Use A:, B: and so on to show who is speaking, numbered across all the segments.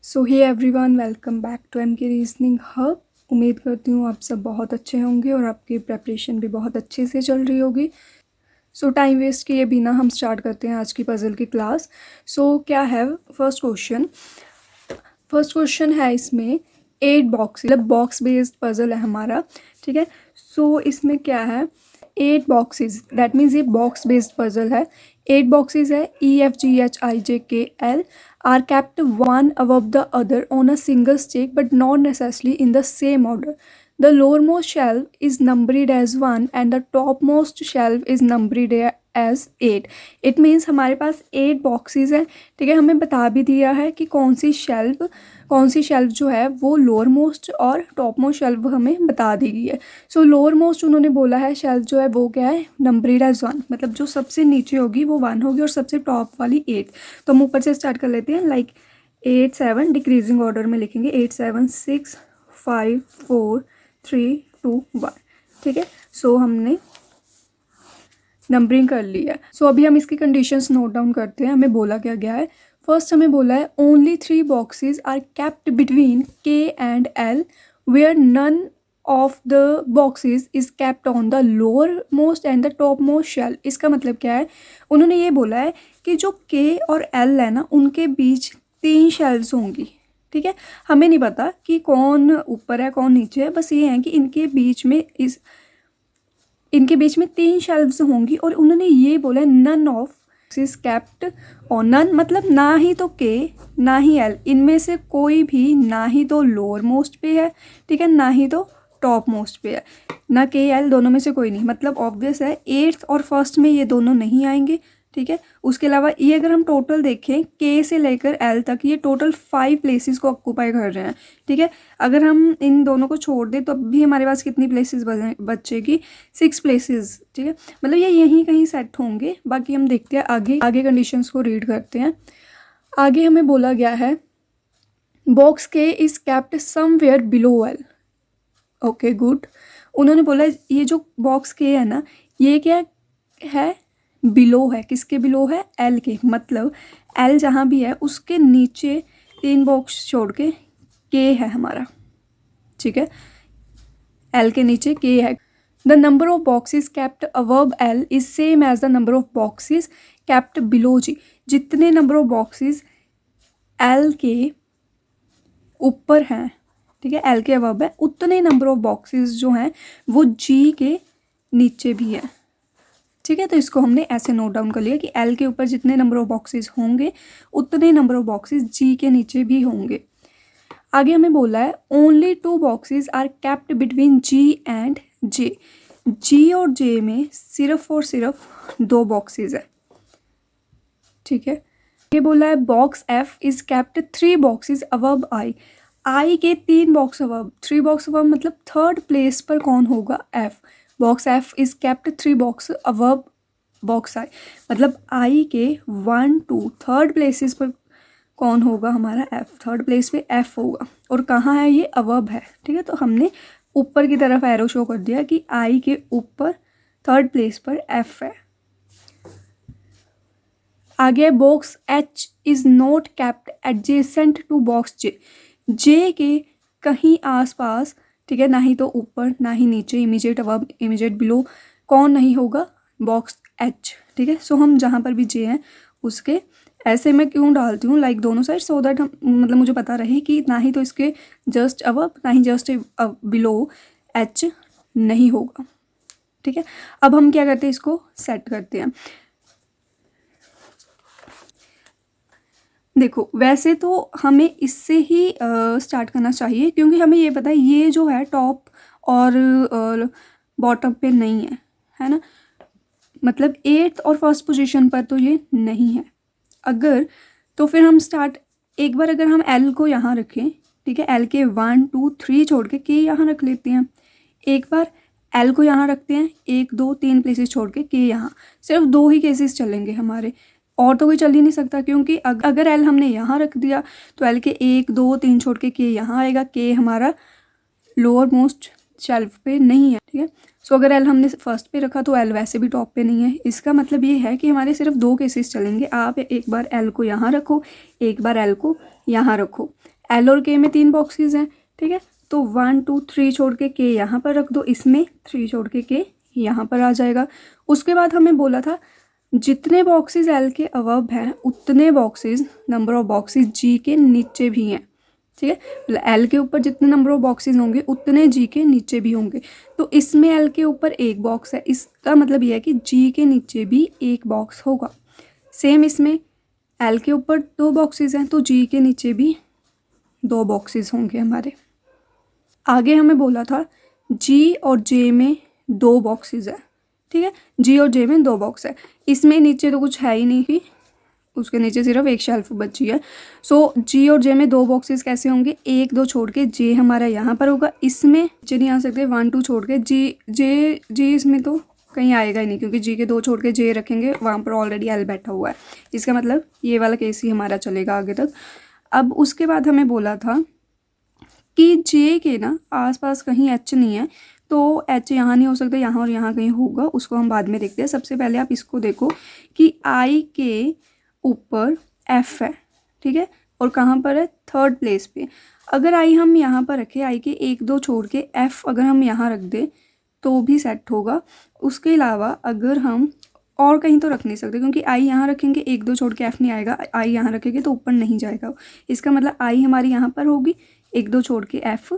A: So hey everyone, welcome back to M K reasoning hub. उम्मीद करती हूँ आप सब बहुत अच्छे होंगे और आपकी प्रेपरेशन भी बहुत अच्छे से चल रही होगी। सो टाइम वेस्ट किए बिना हम स्टार्ट करते हैं आज की पज़ल की क्लास। सो क्या है फर्स्ट क्वेश्चन है इसमें 8 बॉक्स, मतलब बॉक्स बेस्ड पज़ल है हमारा। ठीक है, सो इसमें क्या है 8 बॉक्सेस, दैट मीन्स ये बॉक्स बेस्ड पज़ल है। 8 बॉक्सेस है EFGHIJKL are kept one above the other on a single stick but not necessarily in the same order. The lowermost shelf is numbered as 1 and the topmost shelf is numbered as 8. It means हमारे पास 8 boxes हैं। ठीक है, हमें बता भी दिया है कि कौन सी शेल्फ जो है वो लोअर मोस्ट और टॉप मोस्ट शेल्फ हमें बता दी गई है। सो लोअर मोस्ट उन्होंने बोला है शेल्फ जो है वो क्या है, नंबरेड एज 1, मतलब जो सबसे नीचे होगी वो 1 होगी और सबसे टॉप वाली 8। तो हम ऊपर से स्टार्ट कर लेते हैं, लाइक 8 7 डिक्रीजिंग ऑर्डर में लिखेंगे 8 7 6 5 4 3 2 1। ठीक है, सो हमने नंबरिंग कर ली है। सो अभी हम इसकी कंडीशंस नोट डाउन करते हैं। हमें बोला क्या गया है, फर्स्ट हमें बोला है only 3 boxes are kept between K and L where none of the boxes is kept on the lower most and the top most shelf. इसका मतलब क्या है, उन्होंने ये बोला है कि जो K और L है ना, उनके बीच 3 शेल्व्स होंगी। ठीक है, हमें नहीं पता कि कौन ऊपर है कौन नीचे है, बस ये है कि इनके बीच में 3 शेल्व्स होंगी। और उन्होंने ये बोला है नन ऑफ इज केप्ट, और नन मतलब ना ही तो K ना ही L, इनमें से कोई भी ना ही तो लोअर मोस्ट पे है, ठीक है, ना ही तो टॉप मोस्ट पे है, ना K L दोनों में से कोई नहीं। मतलब ऑब्वियस है 8th और फर्स्ट में ये दोनों नहीं आएंगे। ठीक है, उसके अलावा ये अगर हम टोटल देखें K से लेकर L तक, ये टोटल 5 प्लेसेस को ऑक्यूपाई कर रहे हैं। ठीक है, अगर हम इन दोनों को छोड़ दें तो अभी हमारे पास कितनी प्लेसेस बचेगी, 6 प्लेसेस। ठीक है, मतलब ये यहीं कहीं सेट होंगे। बाकी हम देखते हैं आगे कंडीशंस को रीड करते हैं। आगे हमें बोला गया है box K is kept somewhere below L। Okay good, उन्होंने बोला ये जो बॉक्स K है ना, ये क्या है, बिलो है। किसके बिलो है, L के। मतलब L जहाँ भी है उसके नीचे 3 बॉक्स छोड़ के K है हमारा। ठीक है, L के नीचे K है। The number of boxes kept above L is same as the number of boxes kept below G। जितने नंबर ऑफ बॉक्सेस L के ऊपर हैं, ठीक है, L के अबव है, उतने नंबर ऑफ बॉक्सेस जो हैं वो G के नीचे भी है। ठीक है, तो इसको हमने ऐसे नोट डाउन कर लिया कि L के ऊपर जितने नंबर ऑफ बॉक्सेस होंगे उतने नंबर ऑफ बॉक्सेस G के नीचे भी होंगे। आगे हमें बोला है only 2 boxes are kept between G and J। G और J में सिर्फ और सिर्फ 2 बॉक्सेस है। ठीक है, ये बोला है box F is kept 3 boxes above I के 3 बॉक्स अबव, 3 बॉक्स अबव मतलब थर्ड प्लेस पर कौन होगा, F। Box F is kept 3 box above box I, मतलब I के 1 2 थर्ड प्लेसेस पर कौन होगा हमारा, F। थर्ड प्लेस पे F होगा और कहाँ है ये, अबव है। ठीक है, तो हमने ऊपर की तरफ एरो शो कर दिया कि I के ऊपर थर्ड प्लेस पर F है। आगे box H is not kept adjacent to box J के कहीं आसपास। ठीक है, ना ही तो ऊपर ना ही नीचे, इमीडिएट अबव इमीडिएट बिलो कौन नहीं होगा, बॉक्स H। ठीक है, सो हम जहाँ पर भी J हैं उसके ऐसे मैं क्यों डालती हूँ, लाइक दोनों साइड, सो दैट हम मतलब मुझे पता रहे कि ना ही तो इसके जस्ट अबव ना ही जस्ट बिलो H नहीं होगा। ठीक है, अब हम क्या करते हैं, इसको सेट करते हैं। देखो वैसे तो हमें इससे ही स्टार्ट करना चाहिए, क्योंकि हमें ये पता है ये जो है टॉप और बॉटम पे नहीं है, है ना। मतलब 8th और फर्स्ट पोजीशन पर तो ये नहीं है। अगर तो फिर हम स्टार्ट, एक बार अगर हम L को यहाँ रखें, ठीक है, L के 1 2 3 छोड़ के K यहाँ रख लेते हैं। एक बार L को यहाँ रखते हैं, 1 2 3 प्लेसेस छोड़ के K यहाँ। सिर्फ 2 ही केसेस चलेंगे हमारे, और तो कोई चल ही नहीं सकता, क्योंकि अगर L हमने यहाँ रख दिया तो L के 1 2 3 छोड़ के K यहाँ आएगा। K हमारा लोअर मोस्ट शेल्फ पे नहीं है, ठीक है। सो अगर एल हमने फर्स्ट पे रखा तो एल वैसे भी टॉप पे नहीं है। इसका मतलब ये है कि हमारे सिर्फ 2 केसेस चलेंगे। आप एक बार एल को यहाँ रखो, एक बार एल को यहाँ रखो। एल और के में 3 बॉक्सेस हैं, ठीक है। तो 1 2 3 छोड़ के के यहाँ पर रख दो, इसमें 3 छोड़ के यहाँ पर आ जाएगा। उसके बाद हमें बोला था जितने बॉक्सेस एल के अवब हैं उतने बॉक्सेस, नंबर ऑफ बॉक्सेस जी के नीचे भी हैं, ठीक है। एल के ऊपर जितने नंबर ऑफ बॉक्सेस होंगे उतने जी के नीचे भी होंगे। तो इसमें एल के ऊपर 1 बॉक्स है, इसका मतलब यह है कि जी के नीचे भी 1 बॉक्स होगा। सेम इसमें एल के ऊपर 2 बॉक्सेस हैं तो जी के नीचे भी 2 बॉक्सेस होंगे हमारे। आगे हमें बोला था जी और जे में 2 बॉक्सेस है, ठीक है। जी और जे में 2 बॉक्स है। इसमें नीचे तो कुछ है ही नहीं कि उसके नीचे सिर्फ एक शेल्फ बची है। सो जी और जे में 2 बॉक्सेस कैसे होंगे, 1 2 छोड़ के जे हमारा यहाँ पर होगा, इसमें जे नहीं आ सकते, 1 2 छोड़ के जी इसमें तो कहीं आएगा ही नहीं, क्योंकि जी के 2 छोड़ के जे रखेंगे, वहाँ पर ऑलरेडी एल बैठा हुआ है। इसका मतलब ये वाला केस ही हमारा चलेगा आगे तक। अब उसके बाद हमें बोला था कि जे के ना आसपास कहीं एच नहीं है, तो एच यहाँ नहीं हो सकता, यहाँ और यहाँ कहीं होगा, उसको हम बाद में देखते हैं। सबसे पहले आप इसको देखो कि आई के ऊपर एफ है, ठीक है, और कहाँ पर है, 3rd प्लेस पे। अगर आई हम यहाँ पर रखें, आई के 1 2 छोड़ के एफ अगर हम यहाँ रख दें तो भी सेट होगा। उसके अलावा अगर हम और कहीं तो रख नहीं सकते, क्योंकि आई यहाँ रखेंगे 1 2 छोड़ के एफ नहीं आएगा, आई यहाँ रखेंगे तो ऊपर नहीं जाएगा। इसका मतलब आई हमारी यहाँ पर होगी, 1 2 छोड़ के एफ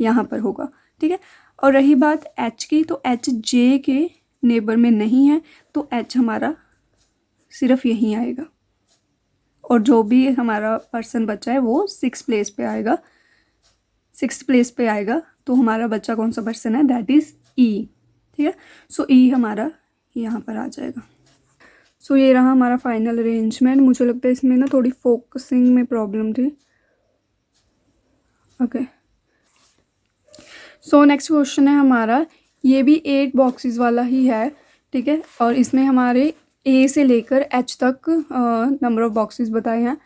A: यहाँ पर होगा, ठीक है। और रही बात एच की, तो एच जे के नेबर में नहीं है, तो एच हमारा सिर्फ यहीं आएगा, और जो भी हमारा पर्सन बचा है वो 6th प्लेस पे आएगा, 6th प्लेस पे आएगा। तो हमारा बच्चा कौन सा पर्सन है, दैट इज़ ई, ठीक है। सो ई हमारा यहाँ पर आ जाएगा। सो ये रहा हमारा फाइनल अरेंजमेंट। मुझे लगता है इसमें ना थोड़ी फोकसिंग में प्रॉब्लम थी। ओके, सो नेक्स्ट क्वेश्चन है हमारा, ये भी 8 बॉक्सेस वाला ही है, ठीक है। और इसमें हमारे ए से लेकर एच तक नंबर ऑफ बॉक्सेस बताए हैं।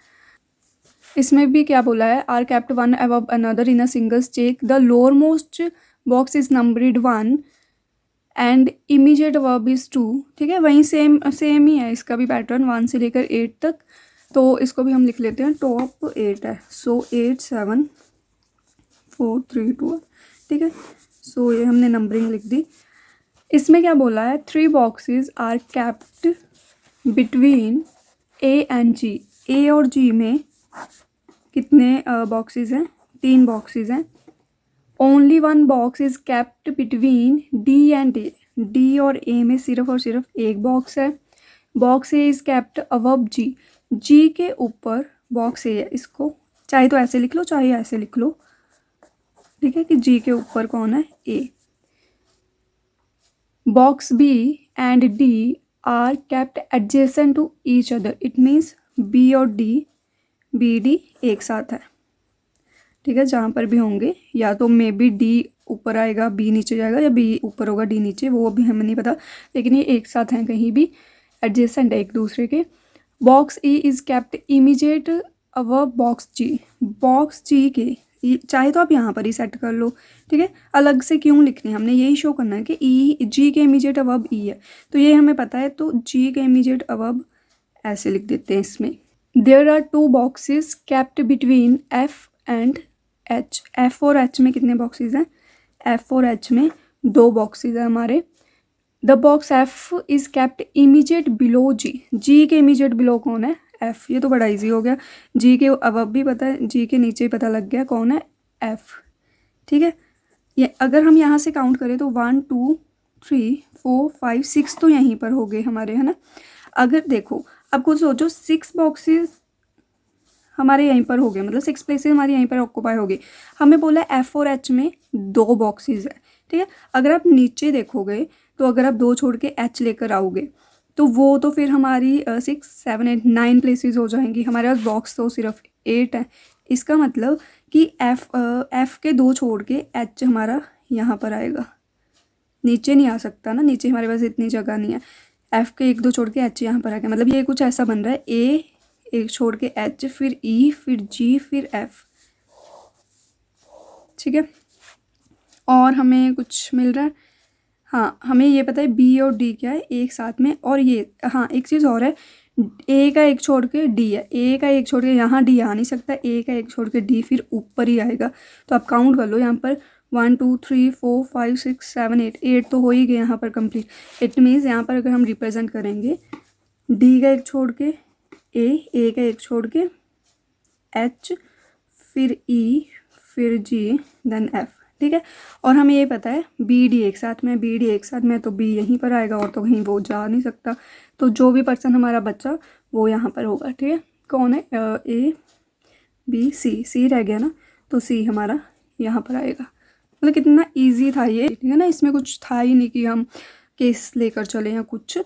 A: इसमें भी क्या बोला है, are kept one above another in a single stack, the lower most box is numbered 1 and immediate above is 2, ठीक है। वहीं सेम ही है इसका भी पैटर्न, 1 से लेकर 8 तक। तो इसको भी हम लिख लेते हैं, टॉप 8 है, सो 8 7 4 3 2, ठीक है। सो ये हमने नंबरिंग लिख दी। इसमें क्या बोला है, 3 boxes are kept between A and G. A और जी में कितने बॉक्सेस हैं, 3 बॉक्सेस हैं। Only 1 box is kept between D and A. D और ए में सिर्फ और सिर्फ 1 बॉक्स है। Box A is kept above G. G के ऊपर बॉक्स ए है, इसको चाहे तो ऐसे लिख लो चाहे ऐसे लिख लो, ठीक है, कि जी के ऊपर कौन है, A. Box B and D are kept adjacent to each other. It means B और डी, बी डी एक साथ है, ठीक है। जहाँ पर भी होंगे, या तो मे बी डी ऊपर आएगा बी नीचे जाएगा, या बी ऊपर होगा डी नीचे, वो अभी हमें नहीं पता, लेकिन ये एक साथ हैं, कहीं भी एडजेसेंट है एक दूसरे के। Box E is kept immediate above box G. Box G के चाहे तो आप यहाँ पर ही सेट कर लो, ठीक है। अलग से क्यों लिखनी है, हमने यही शो करना है कि ई जी के इमीडिएट अबव ई है, तो ये हमें पता है, तो जी के इमीडिएट अबव ऐसे लिख देते हैं इसमें। There are 2 boxes kept between F and H. F और एच में कितने बॉक्सेस हैं, एफ और एच में 2 बॉक्सेस हैं हमारे। The box F is kept immediate below G. G के इमीडिएट बिलो कौन है, एफ। ये तो बड़ा इजी हो गया, जी के अबव भी पता है, जी के नीचे पता लग गया कौन है, एफ, ठीक है। ये अगर हम यहाँ से काउंट करें तो 1 2 3 4 5 6 तो यहीं पर हो गए हमारे, है ना। अगर देखो अब कुछ सोचो, 6 बॉक्सेस हमारे यहीं पर हो गए, मतलब 6 प्लेसेस हमारी यहीं पर ऑक्यूपाई हो गई। हमें बोला एफ और एच में 2 बॉक्सेस है, ठीक है। अगर आप नीचे देखोगे तो अगर आप 2 छोड़ के एच लेकर आओगे तो वो तो फिर हमारी 6 7 8 9 प्लेसेस हो जाएंगी। हमारे पास बॉक्स तो सिर्फ 8 है। इसका मतलब कि एफ के 2 छोड़ के एच हमारा यहाँ पर आएगा, नीचे नहीं आ सकता ना, नीचे हमारे पास इतनी जगह नहीं है। एफ के 1 2 छोड़ के एच यहाँ पर आ गया, मतलब ये कुछ ऐसा बन रहा है, ए एक छोड़ के एच, फिर ई, फिर जी, फिर एफ, ठीक है। और हमें कुछ मिल रहा है। हाँ, हमें ये पता है बी और डी क्या है एक साथ में, और ये हाँ एक चीज़ और है, ए का एक छोड़ के डी है, ए का एक छोड़ के यहाँ डी आ नहीं सकता, ए का एक छोड़ के डी फिर ऊपर ही आएगा। तो आप काउंट कर लो यहाँ पर 1 2 3 4 5 6 7 8 तो हो ही गए यहाँ पर कंप्लीट। इट मीन्स यहाँ पर अगर हम रिप्रेजेंट करेंगे डी का एक छोड़ के ए का एक छोड़ के एच, फिर ई, फिर जी, देन एफ, ठीक है। और हमें ये पता है बी डी एक साथ में, बी डी एक साथ में, तो बी यहीं पर आएगा और तो कहीं वो जा नहीं सकता। तो जो भी पर्सन हमारा बच्चा वो यहाँ पर होगा, ठीक है। कौन है? ए बी सी, सी रह गया ना, तो सी हमारा यहाँ पर आएगा। मतलब कितना इजी था ये, ठीक है ना। इसमें कुछ था ही नहीं कि हम केस लेकर चले या कुछ।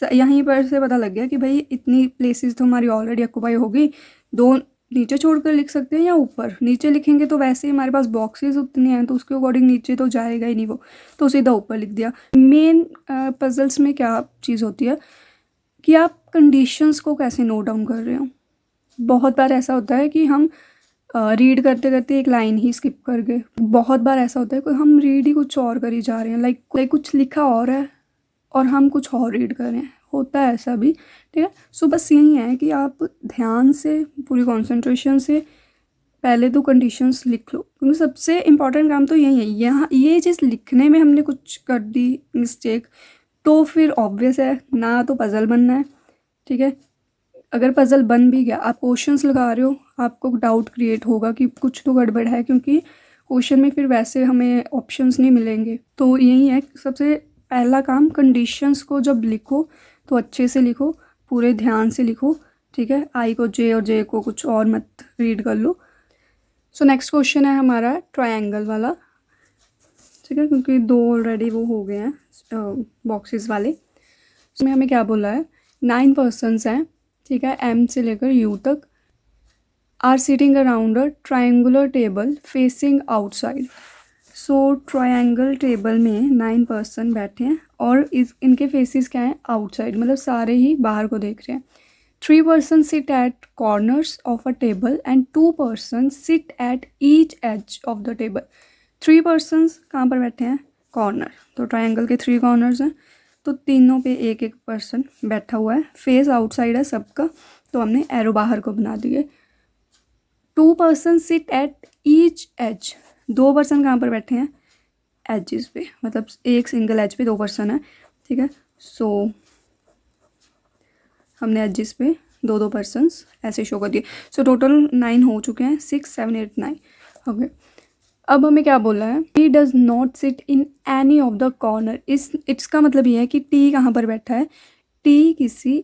A: यहीं पर से पता लग गया कि भाई इतनी प्लेसेस तो हमारी ऑलरेडी ऑक्यूपाई होगी, दो नीचे छोड़कर लिख सकते हैं या ऊपर। नीचे लिखेंगे तो वैसे ही हमारे पास बॉक्सेस उतने हैं तो उसके अकॉर्डिंग नीचे तो जाएगा ही नहीं वो, तो सीधा ऊपर लिख दिया। मेन पजल्स में क्या चीज़ होती है कि आप कंडीशंस को कैसे नोट डाउन कर रहे हो। बहुत बार ऐसा होता है कि हम रीड करते करते एक लाइन ही स्किप कर गए। बहुत बार ऐसा होता है कि हम रीड ही कुछ और करी जा रहे हैं, लाइक कुछ लिखा और है और हम कुछ और रीड कर रहे हैं, होता है ऐसा भी, ठीक है। सो बस यही है कि आप ध्यान से पूरी कंसंट्रेशन से पहले तो कंडीशंस लिख लो, क्योंकि सबसे इम्पॉर्टेंट काम तो यही है। यहाँ ये चीज़ लिखने में हमने कुछ कर दी मिस्टेक तो फिर ऑब्वियस है ना तो पजल बनना है, ठीक है। अगर पजल बन भी गया, आप क्वेश्चंस लगा रहे हो, आपको डाउट क्रिएट होगा कि कुछ तो गड़बड़ है, क्योंकि क्वेश्चन में फिर वैसे हमें ऑप्शंस नहीं मिलेंगे। तो यही है सबसे पहला काम, कंडीशंस को जब लिखो तो अच्छे से लिखो, पूरे ध्यान से लिखो, ठीक है। आई को जे और जे को कुछ और मत रीड कर लो। सो नेक्स्ट क्वेश्चन है हमारा ट्रायंगल वाला, ठीक है, क्योंकि दो ऑलरेडी वो हो गए हैं बॉक्सेस वाले। इसमें हमें क्या बोला है, 9 पर्सन्स हैं, ठीक है, एम से लेकर यू तक, are sitting around a triangular table facing outside. So triangle table में 9 पर्सन बैठे हैं और इनके फेसेस क्या हैं, आउटसाइड, मतलब सारे ही बाहर को देख रहे हैं। 3 person sit at corners of a table and 2 person sit at each edge of the table. 3 persons कहाँ पर बैठे हैं, कॉर्नर, तो ट्रायंगल के 3 कॉर्नर्स हैं, तो तीनों पे एक एक पर्सन बैठा हुआ है। फेस आउटसाइड है सबका, तो हमने एरो बाहर को बना दिए। 2 person sit at each edge, 2 person कहाँ पर बैठे हैं, एजेस पे, मतलब एक सिंगल एज पे 2 पर्सन है, ठीक है। सो हमने एजेस पे 2 पर्सन्स ऐसे शो कर दिए। सो टोटल 9 हो चुके हैं, 6 7 8 9, ओके। अब हमें क्या बोला है, T does not sit in any of the corner. इसका मतलब ये है कि टी कहाँ पर बैठा है, टी किसी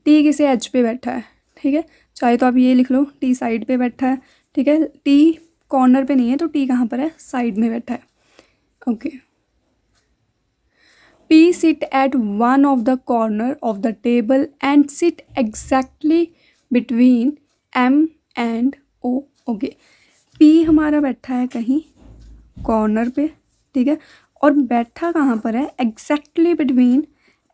A: एज पे बैठा है, ठीक है। चाहे तो आप ये लिख लो टी साइड पे बैठा है, ठीक है। टी कॉर्नर पे नहीं है तो टी कहाँ पर है, साइड में बैठा है, okay. P sit at one of the corner of the table and sit exactly between M and O, okay. P हमारा बैठा है कहीं कॉर्नर पे, ठीक है, और बैठा कहाँ पर है, एग्जैक्टली बिटवीन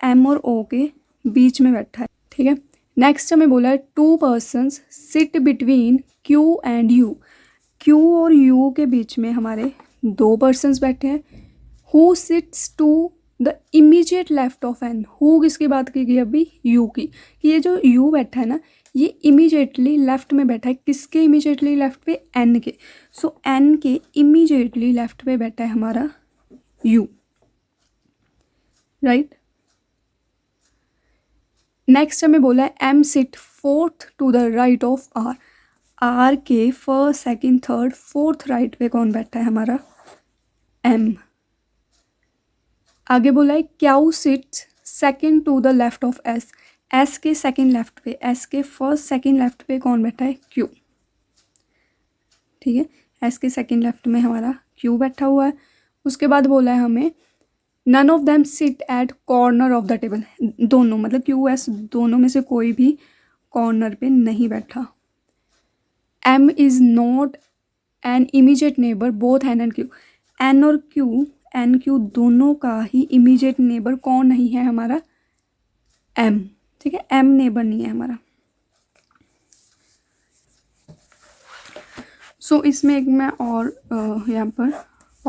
A: एम और ओ के बीच में बैठा है, ठीक है। नेक्स्ट हमें बोला है 2 persons sit between Q and U. Q और यू के बीच में हमारे 2 पर्सन्स बैठे हैं। Who sits to the immediate left of N, who किसकी बात की गई अभी, यू की, कि ये जो यू बैठा है ना ये इमीडिएटली लेफ्ट में बैठा है, किसके इमीडिएटली लेफ्ट पे, एन के। सो एन के इमीडिएटली लेफ्ट पे बैठा है हमारा यू, राइट। नेक्स्ट हमें बोला है M sit 4th to the right of R. R के first second third 4th right पे कौन बैठा है हमारा, एम। आगे बोला है Q sits 2nd to the left of S. S के सेकंड लेफ्ट पे, एस के फर्स्ट सेकंड लेफ्ट पे कौन बैठा है, क्यू, ठीक है। एस के सेकंड लेफ्ट में हमारा क्यू बैठा हुआ है। उसके बाद बोला है हमें none of them sit at corner of the table. दोनों मतलब क्यू एस दोनों में से कोई भी कॉर्नर पे नहीं बैठा। M is not an immediate neighbour both N and Q. N और क्यू, एन क्यू दोनों का ही इमीडिएट नेबर कौन नहीं है हमारा, एम, ठीक है। एम नेबर नहीं है हमारा। सो इसमें एक मैं और यहाँ पर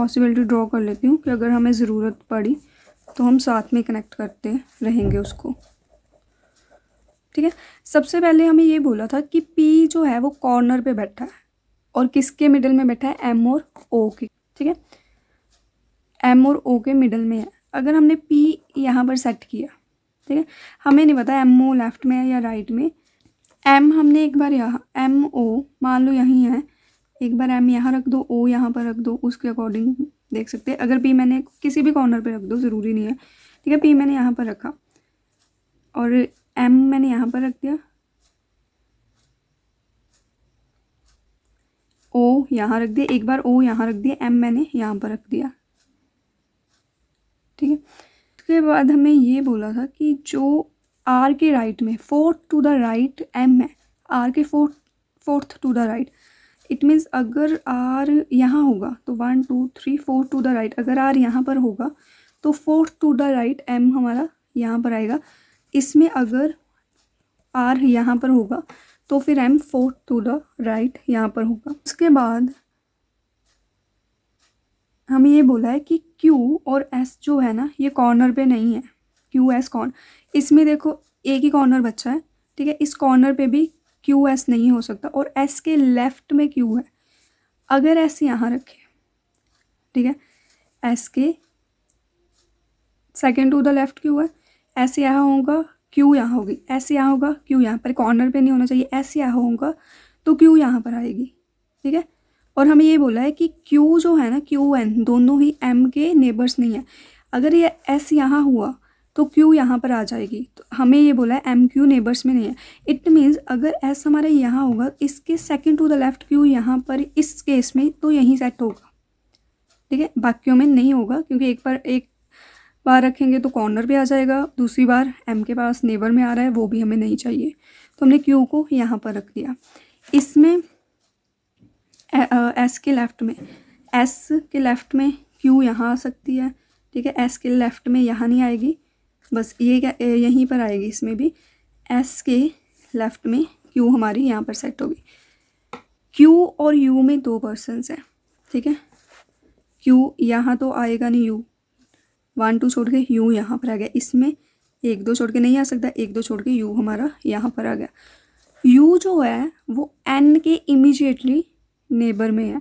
A: पॉसिबिलिटी ड्रॉ कर लेती हूँ कि अगर हमें ज़रूरत पड़ी तो हम साथ में कनेक्ट करते रहेंगे उसको। ठीक है, सबसे पहले हमें ये बोला था कि P जो है वो कॉर्नर पे बैठा है और किसके मिडल में बैठा है, M और O के। ठीक है, M और O के मिडल में है। अगर हमने P यहाँ पर सेट किया, ठीक है, हमें नहीं पता MO लेफ्ट में है या राइट में। M हमने एक बार यहाँ MO मान लो यहीं है, एक बार M यहाँ रख दो, O यहाँ पर रख दो, उसके अकॉर्डिंग देख सकते हैं। अगर P मैंने किसी भी कॉर्नर पे रख दो, ज़रूरी नहीं है। ठीक है, P मैंने यहाँ पर रखा और M मैंने यहाँ पर रख दिया, O यहाँ रख दिया, एक बार O यहाँ रख दिया, M मैंने यहाँ पर रख दिया। ठीक है, उसके बाद हमें ये बोला था कि जो R के राइट में fourth to the right M है, R के fourth to the right, it means अगर R यहाँ होगा तो 1 2 3 4 टू द राइट, अगर R यहाँ पर होगा तो fourth to the right M हमारा यहाँ पर आएगा। इसमें अगर R यहाँ पर होगा तो फिर M fourth to the right यहाँ पर होगा। उसके बाद हमें ये बोला है कि Q और S जो है ना ये कॉर्नर पे नहीं है, QS कॉर्नर, इसमें देखो एक ही कॉर्नर बचा है। ठीक है, इस कॉर्नर पे भी QS नहीं हो सकता और S के लेफ्ट में Q है। अगर S यहाँ रखे, ठीक है, S के second to the left Q है, S यहाँ होगा, Q यहाँ होगी, S यहाँ होगा, Q यहाँ पर, कॉर्नर पे नहीं होना चाहिए, S यहाँ होगा तो Q यहाँ पर आएगी। ठीक है, और हमें ये बोला है कि Q जो है ना, QN दोनों ही M के नेबर्स नहीं है। अगर ये S यहाँ हुआ तो Q यहाँ पर आ जाएगी, तो हमें ये बोला है MQ नेबर्स में नहीं है। इट मीन्स अगर S हमारे यहाँ होगा, इसके second to the left Q यहाँ पर इस केस में तो यहीं सेट होगा। ठीक है, बाकियों में नहीं होगा क्योंकि एक बार रखेंगे तो कॉर्नर पे आ जाएगा, दूसरी बार M के पास नेबर में आ रहा है, वो भी हमें नहीं चाहिए, तो हमने Q को यहाँ पर रख दिया। इसमें S के लेफ़्ट में Q यहाँ आ सकती है। ठीक है, S के लेफ़्ट में यहाँ नहीं आएगी, बस ये क्या यहीं पर आएगी। इसमें भी S के लेफ़्ट में Q हमारी यहाँ पर सेट होगी। Q और U में 2 पर्सन्स हैं। ठीक है, Q यहाँ तो आएगा नहीं, U 1 2 छोड़ के U यहाँ पर आ गया, इसमें 1 2 छोड़ के नहीं आ सकता, 1 2 छोड़ के U हमारा यहाँ पर आ गया। U जो है वो N के इमीडिएटली नेबर में है,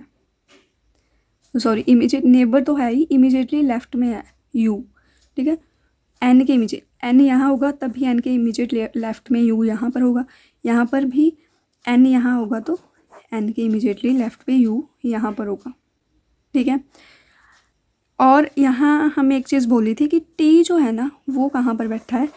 A: सॉरी इमीडिएट नेबर तो है ही, इमीडिएटली लेफ्ट में है U। ठीक है, N के इमीडिएट, N यहाँ होगा तभी N के इमीडिएट लेफ्ट में U यहाँ पर होगा, यहाँ पर भी N यहाँ होगा तो N के इमीडिएटली लेफ्ट पे U यहाँ पर होगा। ठीक है, और यहाँ हमें एक चीज़ बोली थी कि T जो है ना वो कहाँ पर बैठा है,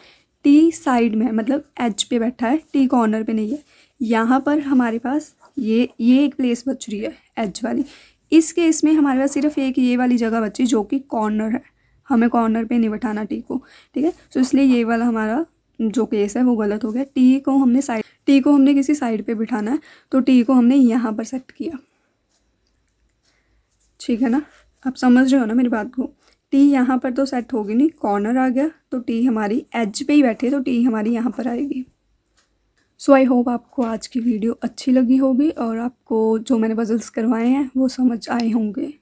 A: T साइड में, मतलब एज पे बैठा है, T कॉर्नर पे नहीं है। यहाँ पर हमारे पास ये एक प्लेस बच रही है एज वाली। इस केस में हमारे पास सिर्फ एक ये वाली जगह बची जो कि कॉर्नर है, हमें कॉर्नर पे नहीं बैठाना T को। ठीक है, तो इसलिए ये वाला हमारा जो केस है वो गलत हो गया। T को हमने किसी साइड पे बिठाना है, तो T को हमने यहाँ पर सेट किया। ठीक है ना, आप समझ रहे हो ना मेरी बात को। T यहाँ पर तो सेट होगी नहीं, कॉर्नर आ गया तो T हमारी एज पे ही बैठी है, तो T हमारी यहाँ पर आएगी। सो आई होप आपको आज की वीडियो अच्छी लगी होगी और आपको जो मैंने पजल्स करवाए हैं वो समझ आए होंगे।